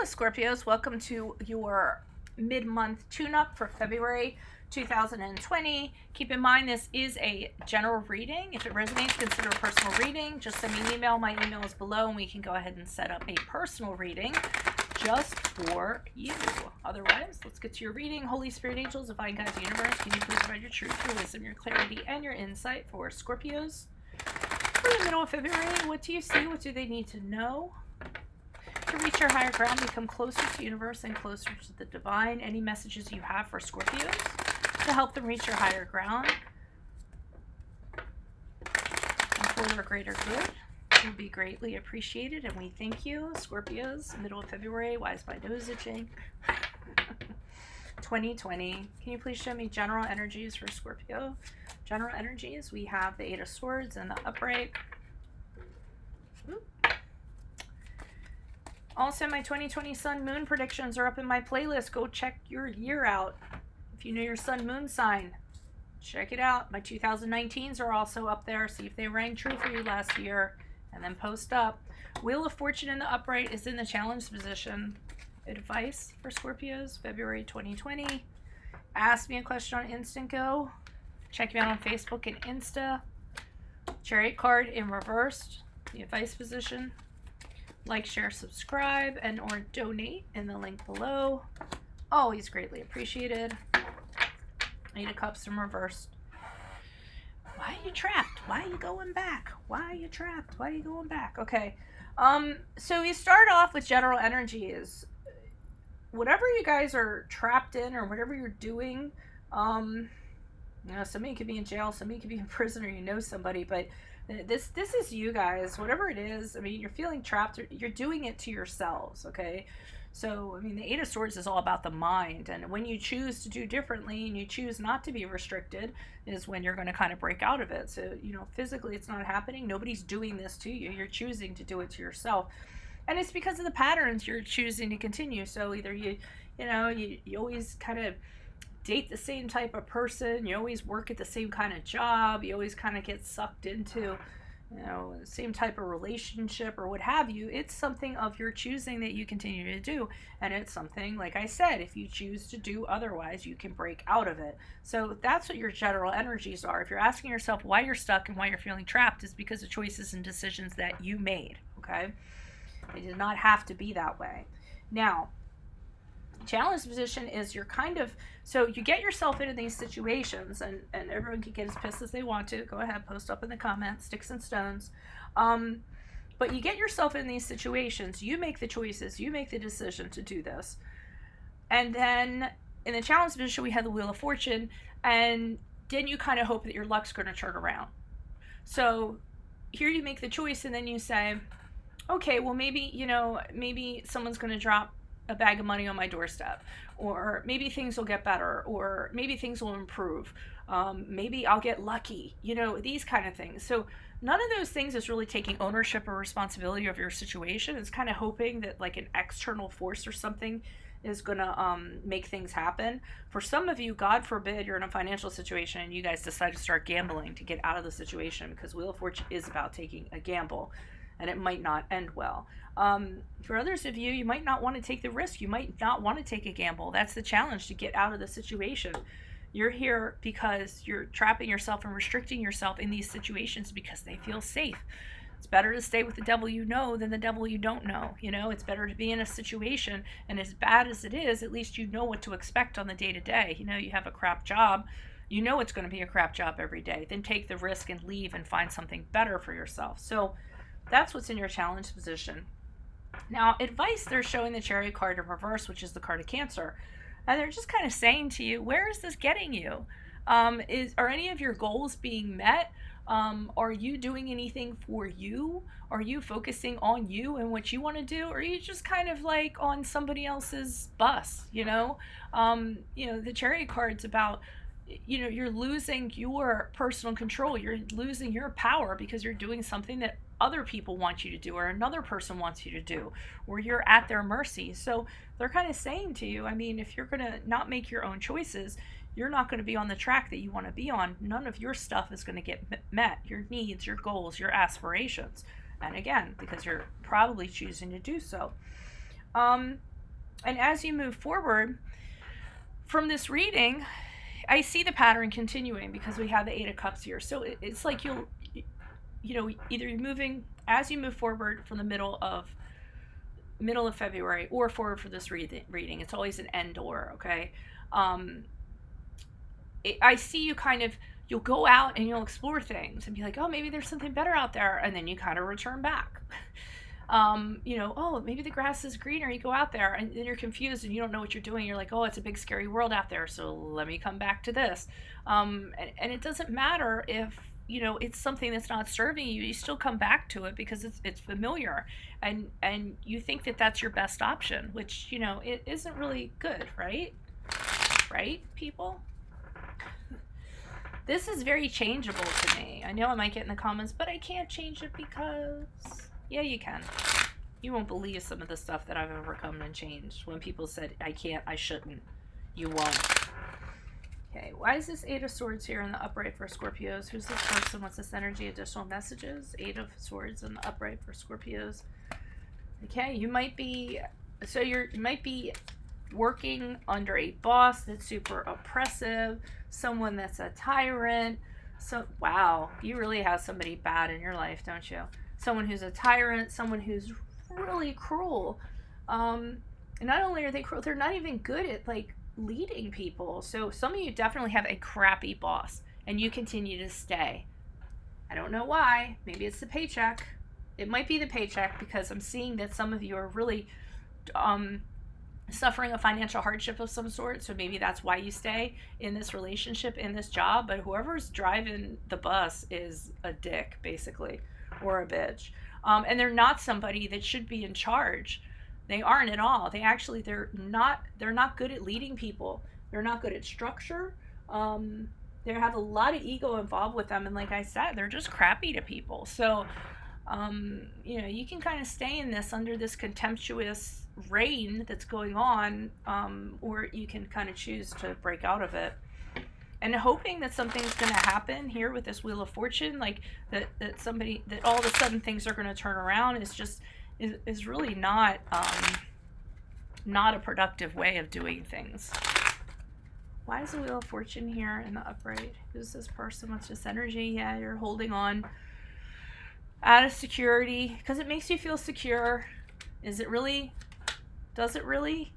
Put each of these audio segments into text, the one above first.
Hello, Scorpios. Welcome to your mid-month tune-up for February 2020. Keep in mind this is a general reading. If it resonates, consider a personal reading. Just send me an email. My email is below, and we can go ahead and set up a personal reading just for you. Otherwise, let's get to your reading. Holy Spirit, angels, divine guides, universe, can you please provide your truth, your wisdom, your clarity, and your insight for Scorpios for the middle of February? What do you see? What do they need to know to reach your higher ground, become closer to the universe and closer to the divine? Any messages you have for Scorpios to help them reach your higher ground and for their greater good would be greatly appreciated, and we thank you. Scorpios, middle of February, wise by dosaging 2020. Can you please show me general energies for Scorpio? General energies, we have the Eight of Swords and the upright. Also, my 2020 Sun Moon predictions are up in my playlist. Go check your year out. If you know your Sun Moon sign, check it out. My 2019s are also up there. See if they rang true for you last year, and then post up. Wheel of Fortune in the upright is in the challenge position. Advice for Scorpios, February 2020. Ask me a question on Instant Go. Check me out on Facebook and Insta. Chariot card in reversed, the advice position. Like, share, subscribe, and or donate in the link below. Always greatly appreciated. Eight of Cups in reversed. Why are you trapped? Why are you going back? Why are you trapped? Why are you going back? Okay. So we start off with general energies. Whatever you guys are trapped in or whatever you're doing, somebody could be in jail, somebody could be in prison, or you know somebody, but this is you guys, whatever it is. I mean, you're feeling trapped, you're doing it to yourselves, okay? So, I mean, the Eight of Swords is all about the mind, and when you choose to do differently and you choose not to be restricted is when you're going to kind of break out of it. So, physically it's not happening. Nobody's doing this to you. You're choosing to do it to yourself. And it's because of the patterns you're choosing to continue. So either you always kind of date the same type of person, you always work at the same kind of job, you always kind of get sucked into the same type of relationship or what have you. It's something of your choosing that you continue to do, and it's something, like I said, if you choose to do otherwise, you can break out of it. So that's what your general energies are. If you're asking yourself why you're stuck and why you're feeling trapped, is because of choices and decisions that you made. Okay, it did not have to be that way. Now, challenge position is you're kind of, so you get yourself into these situations, and everyone can get as pissed as they want to. Go ahead, post up in the comments, sticks and stones. But you get yourself in these situations, you make the choices, you make the decision to do this. And then in the challenge position, we have the Wheel of Fortune, and then you kind of hope that your luck's going to turn around. So here you make the choice, and then you say, okay, well, maybe someone's going to drop a bag of money on my doorstep, or maybe things will get better, or maybe things will improve, maybe I'll get lucky, these kind of things. So none of those things is really taking ownership or responsibility of your situation. It's kind of hoping that like an external force or something is gonna make things happen. For some of you, God forbid, you're in a financial situation and you guys decide to start gambling to get out of the situation, because Wheel of Fortune is about taking a gamble, and it might not end well. For others of you, you might not want to take the risk. You might not want to take a gamble. That's the challenge, to get out of the situation. You're here because you're trapping yourself and restricting yourself in these situations because they feel safe. It's better to stay with the devil you know than the devil you don't know. It's better to be in a situation, and as bad as it is, at least you know what to expect on the day-to-day. You have a crap job. You know it's going to be a crap job every day. Then take the risk and leave and find something better for yourself. So that's what's in your challenge position. Now, advice, they're showing the Chariot card in reverse, which is the card of Cancer. And they're just kind of saying to you, where is this getting you? Are any of your goals being met? Are you doing anything for you? Are you focusing on you and what you want to do? Or are you just kind of like on somebody else's bus, the Chariot card's about, you're losing your personal control. You're losing your power because you're doing something that other people want you to do, or another person wants you to do, or you're at their mercy. So they're kind of saying to you, if you're going to not make your own choices, you're not going to be on the track that you want to be on. None of your stuff is going to get met, your needs, your goals, your aspirations. And again, because you're probably choosing to do so. And as you move forward from this reading, I see the pattern continuing because we have the Eight of Cups here. So it's like you'll, either you're moving as you move forward from the middle of February or forward for this reading. It's always an end or, okay? I see you kind of, you'll go out and you'll explore things and be like, oh, maybe there's something better out there. And then you kind of return back. Oh, maybe the grass is greener. You go out there and then you're confused and you don't know what you're doing. You're like, oh, it's a big scary world out there. So let me come back to this. And it doesn't matter if, it's something that's not serving you. You still come back to it because it's familiar, and you think that that's your best option, which, it isn't really good, right? Right, people? This is very changeable to me. I know I might get in the comments, but I can't change it because... Yeah, you can. You won't believe some of the stuff that I've overcome and changed. When people said, I can't, I shouldn't. You won't. Okay, why is this Eight of Swords here in the upright for Scorpios? Who's this person? What's this energy? Additional messages? Eight of Swords in the upright for Scorpios. Okay, you might be working under a boss that's super oppressive, someone that's a tyrant. So, wow, you really have somebody bad in your life, don't you? Someone who's a tyrant, someone who's really cruel. And not only are they cruel, they're not even good at, leading people. So some of you definitely have a crappy boss, and you continue to stay. I don't know why. Maybe it's the paycheck. It might be the paycheck, because I'm seeing that some of you are really suffering a financial hardship of some sort. So maybe that's why you stay in this relationship, in this job. But whoever's driving the bus is a dick, basically, or a bitch. And they're not somebody that should be in charge. They aren't at all. They're not good at leading people. They're not good at structure. They have a lot of ego involved with them. And like I said, they're just crappy to people. So, you can kind of stay in this under this contemptuous reign that's going on, or you can kind of choose to break out of it. And hoping that something's going to happen here with this Wheel of Fortune, that all of a sudden things are going to turn around is really not a productive way of doing things. Why is the Wheel of Fortune here in the upright? Who's this person? What's this energy? Yeah, you're holding on out of security because it makes you feel secure. Is it really? Does it really?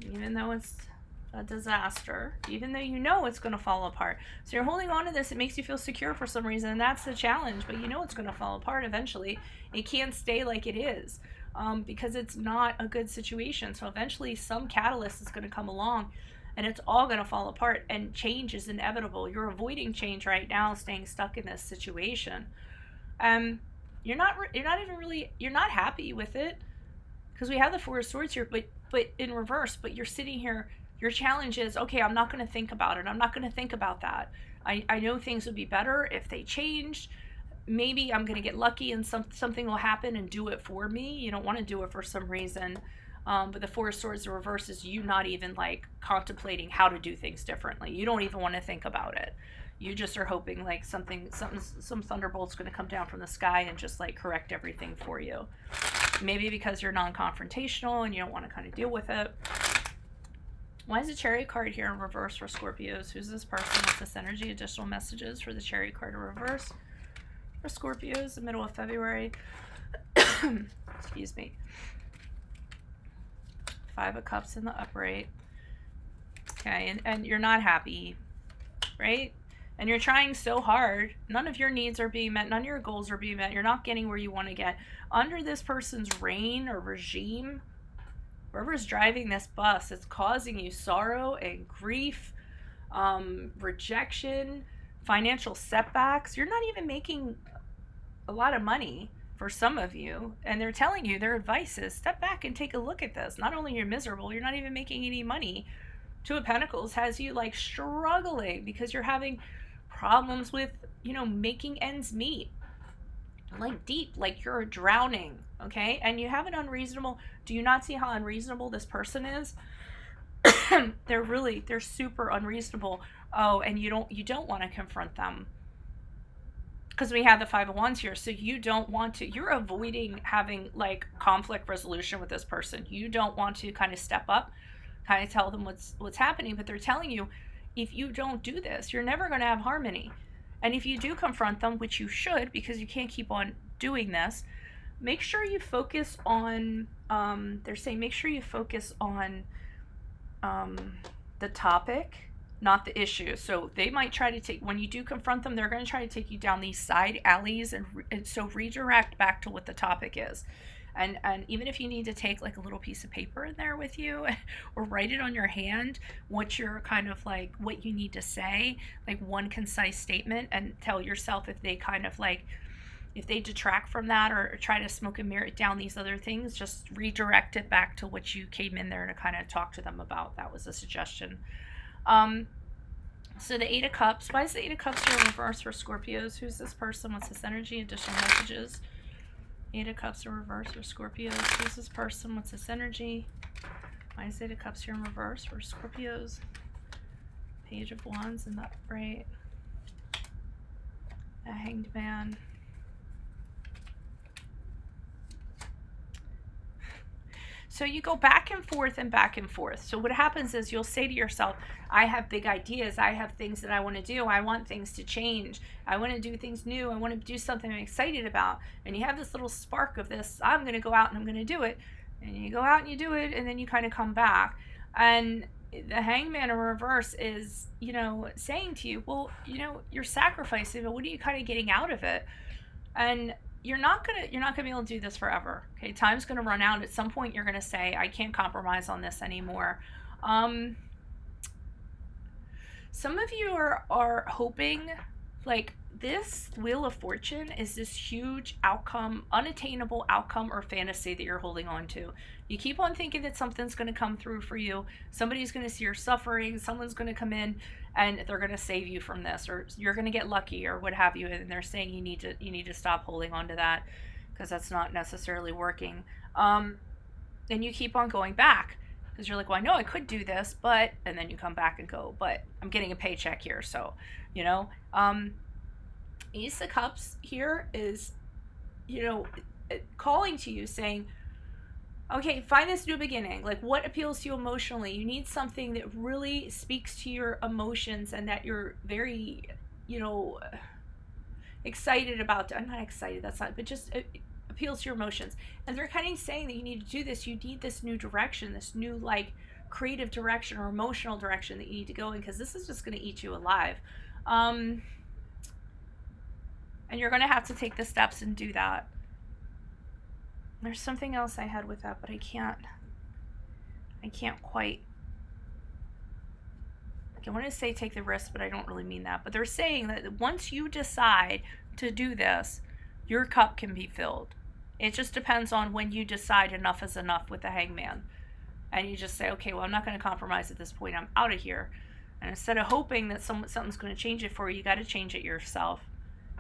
Even though it's a disaster, even though you know it's going to fall apart. So you're holding on to this. It makes you feel secure for some reason, and that's the challenge. But you know it's going to fall apart eventually. It can't stay like it is because it's not a good situation. So eventually some catalyst is going to come along, and it's all going to fall apart, and change is inevitable. You're avoiding change right now, staying stuck in this situation. You're not happy with it because we have the Four of Swords here, but in reverse. But you're sitting here. Your challenge is, okay, I'm not going to think about it. I'm not going to think about that. I know things would be better if they changed. Maybe I'm going to get lucky and something will happen and do it for me. You don't want to do it for some reason. But the Four of Swords, the reverse, is you not even contemplating how to do things differently. You don't even want to think about it. You just are hoping some thunderbolt's going to come down from the sky and just correct everything for you. Maybe because you're non-confrontational and you don't want to kind of deal with it. Why is the Chariot card here in reverse for Scorpios? Who's this person? What's this energy? Additional messages for the Chariot card in reverse for Scorpios, the middle of February. Excuse me. Five of Cups in the upright. Okay, and you're not happy, right? And you're trying so hard. None of your needs are being met. None of your goals are being met. You're not getting where you want to get. Under this person's reign or regime, whoever's driving this bus, it's causing you sorrow and grief, rejection, financial setbacks. You're not even making a lot of money for some of you, and they're telling you, their advice is step back and take a look at this. Not only you're miserable, you're not even making any money. Two of Pentacles has you struggling because you're having problems with, making ends meet. Deep, you're drowning, okay? And you have an unreasonable, do you not see how unreasonable this person is? They're super unreasonable. Oh, and you don't want to confront them because we have the 501s here. So you don't want to, you're avoiding having like conflict resolution with this person. You don't want to kind of step up, kind of tell them what's happening, but they're telling you, if you don't do this, you're never going to have harmony. And if you do confront them, which you should, because you can't keep on doing this, make sure you focus on, they're saying, make sure you focus on the topic, not the issue. So they might try to take, when you do confront them, they're going to try to take you down these side alleys, and so redirect back to what the topic is. And even if you need to take like a little piece of paper in there with you or write it on your hand, what you're kind of like, what you need to say, like one concise statement, and tell yourself if they kind of like, if they detract from that or try to smoke and mirror down these other things, just redirect it back to what you came in there to kind of talk to them about. That was a suggestion. So the 8 of Cups. Why is the 8 of Cups here in reverse for Scorpios? Who's this person? What's this energy? Additional messages. 8 of Cups in reverse for Scorpios. Who's this person? What's this energy? Why is 8 of Cups here in reverse for Scorpios? Page of Wands in the upright. A Hanged Man. So you go back and forth and back and forth. So what happens is you'll say to yourself, I have big ideas. I have things that I want to do. I want things to change. I want to do things new. I want to do something I'm excited about. And you have this little spark of this, I'm going to go out and I'm going to do it. And you go out and you do it, and then you kind of come back. And the Hangman in reverse is, you know, saying to you, well, you know, you're sacrificing, but what are you kind of getting out of it? And you're not gonna be able to do this forever. Okay, time's gonna run out. At some point, you're gonna say, I can't compromise on this anymore. Some of you are hoping, like, this Wheel of Fortune is this huge outcome, unattainable outcome or fantasy that you're holding on to. You keep on thinking that something's going to come through for you. Somebody's going to see your suffering. Someone's going to come in and they're going to save you from this, or you're going to get lucky, or what have you. And they're saying you need to stop holding on to that, because that's not necessarily working. And you keep on going back, because you're like, well, I know I could do this, but, and then you come back and go, but I'm getting a paycheck here. So, you know, Ace of Cups here is, you know, calling to you saying, okay, find this new beginning. Like, what appeals to you emotionally? You need something that really speaks to your emotions and that you're very, you know, excited about. I'm not excited, that's not, but just appeals to your emotions. And they're kind of saying that you need to do this. You need this new direction, this new, like, creative direction or emotional direction that you need to go in, because this is just going to eat you alive. And you're going to have to take the steps and do that. There's something else I had with that, but I can't quite. I want to say take the risk, but I don't really mean that. But they're saying that once you decide to do this, your cup can be filled. It just depends on when you decide enough is enough with the Hangman. And you just say, okay, well, I'm not going to compromise at this point. I'm out of here. And instead of hoping that something's going to change it for you, you got to change it yourself.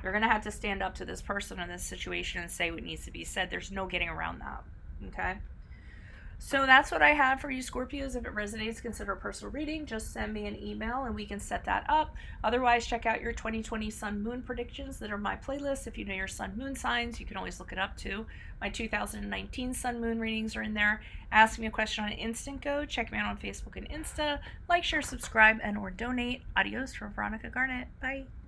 You're going to have to stand up to this person in this situation and say what needs to be said. There's no getting around that. Okay? So that's what I have for you, Scorpios. If it resonates, consider a personal reading. Just send me an email and we can set that up. Otherwise, check out your 2020 Sun Moon predictions that are my playlist. If you know your Sun Moon signs, you can always look it up too. My 2019 Sun Moon readings are in there. Ask me a question on Instant Go. Check me out on Facebook and Insta. Like, share, subscribe, and or donate. Adios from Veronica Garnett. Bye.